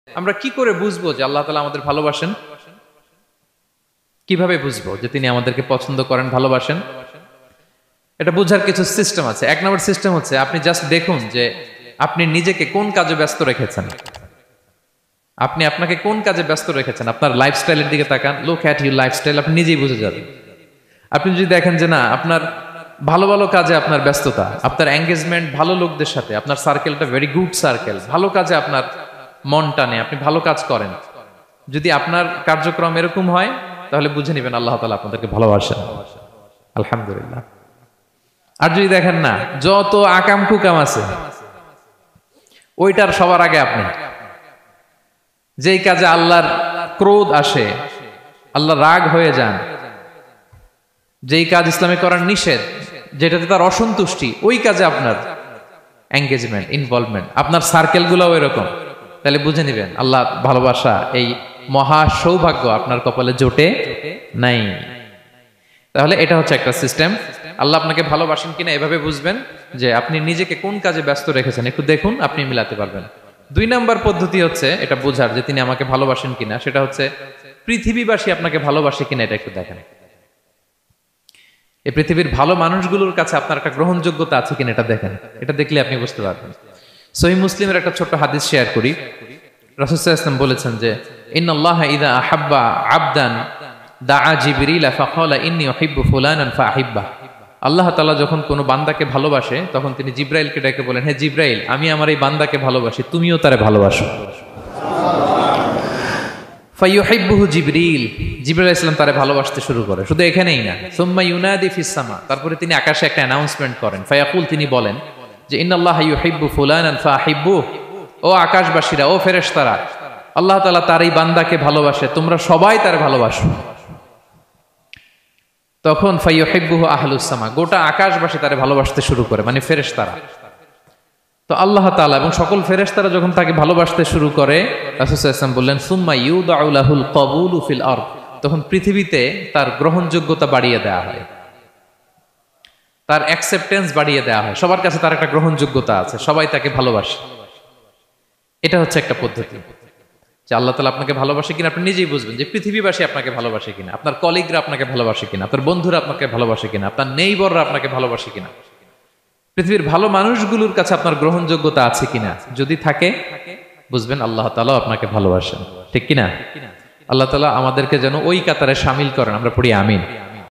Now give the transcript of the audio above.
আমরা কি করে বুঝবো যে আল্লাহ তাআলা আমাদের ভালোবাসেন? কিভাবে বুঝবো যে তিনি আমাদেরকে পছন্দ করেন, ভালোবাসেন? এটা বোঝার কিছু সিস্টেম আছে। এক নম্বর সিস্টেম হচ্ছে আপনি জাস্ট দেখুন যে আপনি নিজেকে কোন কাজে ব্যস্ত রেখেছেন। আপনি আপনাকে কোন কাজে ব্যস্ত রেখেছেন, আপনার লাইফস্টাইলের দিকে তাকান। লুক অ্যাট ইউর লাইফস্টাইল, আপনি নিজেই বুঝে যাবেন। আপনি যদি দেখেন যে না, আপনার ভালো ভালো কাজে আপনার ব্যস্ততা, আপনার এঙ্গেজমেন্ট ভালো লোকদের সাথে, আপনার সার্কেলটা ভেরি গুড সার্কেল, ভালো কাজে আপনার মন টানে, আপনি ভালো কাজ করেন, যদি আপনার কার্যক্রম এরকম হয় তাহলে বুঝে নেবেন আল্লাহ তাআলা আপনাদেরকে ভালোবাসেন। আলহামদুলিল্লাহ। আর যদি দেখেন না, যত আকাম কুকাম আছে ওইটার সবার আগে আপনি, যেই কাজে আল্লাহর ক্রোধ আসে, আল্লাহ রাগ হয়ে যান, যেই কাজ ইসলামে করার নিষেধ, যেটাতে তার অসন্তুষ্টি, ওই কাজে আপনার এঙ্গেজমেন্ট, ইনভলভমেন্ট, আপনার সার্কেল গুলাও এরকম, তাহলে বুঝে নিবেন আল্লাহ ভালোবাসা, এই মহা সৌভাগ্য আপনার কপালে জোটে নাই। তাহলে এটা হচ্ছে একটা সিস্টেম। আল্লাহ আপনাকে ভালোবাসেন কিনা এভাবে বুঝবেন যে আপনি নিজেকে কোন কাজে ব্যস্ত রেখেছেন, একটু দেখুন, আপনি মিলাতে পারবেন। দুই নাম্বার পদ্ধতি হচ্ছে এটা বোঝার যে তিনি আমাকে ভালোবাসেন কিনা, সেটা হচ্ছে পৃথিবীবাসী আপনাকে ভালোবাসে কিনা এটা একটু দেখেন। এই পৃথিবীর ভালো মানুষগুলোর কাছে আপনার একটা গ্রহণযোগ্যতা আছে কিনা এটা দেখেন। এটা দেখলে আপনি বুঝতে পারবেন। সহিহ মুসলিমের একটা ছোট্ট হাদিস শেয়ার করি। রাসূল সাল্লাল্লাহু আলাইহি ওয়াসাল্লাম বলেছেন যে ইন্নাল্লাহা ইযা আহাব্বা আবদান দাআ জিবরিল ফাকালা ইন্নী উহিব্বু ফুলানান ফাআহিব্বা। আল্লাহ তাআলা যখন কোনো বান্দাকে ভালোবাসে তখন তিনি জিবরাইলকে ডেকে বলেন, হে জিবরাইল, আমি আমার এই বান্দাকে ভালোবাসি, তুমিও তারে ভালোবাসো। ফায়ুহিব্বুহু জিবরিল, জিবরাইল আলাইহিস সালাম তারে ভালোবাসতে শুরু করে। শুধু এখানেই না, সুম্মা ইউনাদি ফিস সামা, তারপরে তিনি আকাশে একটা অ্যানাউন্সমেন্ট করেন। ফায়াকুল, তিনি বলেন যে ইন্নাল্লাহা ইউহিব্বু ফুলানান ফাআহিব্বুহু, ও আকাশবাসীরা, ও ফেরেশতারা, আল্লাহ তাআলা তার এই বান্দাকে ভালোবাসে, তোমরা সবাই তার ভালোবাসো। তখন ফায়ুহিব্বুহু আহলুস সামা, গোটা আকাশবাসী তারে ভালোবাসতে শুরু করে, মানে ফেরেশতারা। তো আল্লাহ তাআলা এবং সকল ফেরেশতারা যখন তাকে ভালোবাসতে শুরু করে, রাসূল সাল্লাল্লাহু আলাইহি ওয়াসাল্লাম বললেন সুম্মা ইউদাউ লাহুল কবুলু ফিল আরদ, তখন পৃথিবীতে তার গ্রহণযোগ্যতা বাড়িয়ে দেওয়া হয়, তার অ্যাকসেপ্টেন্স বাড়িয়ে দেওয়া হয়। সবার কাছে তার একটা গ্রহণযোগ্যতা আছে, সবাই তাকে ভালোবাসে। এটা হচ্ছে একটা পদ্ধতি যে আল্লাহ তাআলা আপনাকে ভালোবাসে কিনা আপনি নিজেই বুঝবেন, যে পৃথিবীবাসী আপনাকে ভালোবাসে কিনা, আপনার কলিগরা আপনাকে ভালোবাসে কিনা, আপনার বন্ধুরা আপনাকে ভালোবাসে কিনা, আপনার নেইবররা আপনাকে ভালোবাসে কিনা, পৃথিবীর ভালো মানুষগুলোর কাছে আপনার গ্রহণযোগ্যতা আছে কিনা। যদি থাকে বুঝবেন আল্লাহ তাআলা আপনাকে ভালোবাসেন। ঠিক কিনা? আল্লাহ তাআলা আমাদেরকে যেন ওই কাতারে শামিল করেন। আমরা পড়ি আমিন।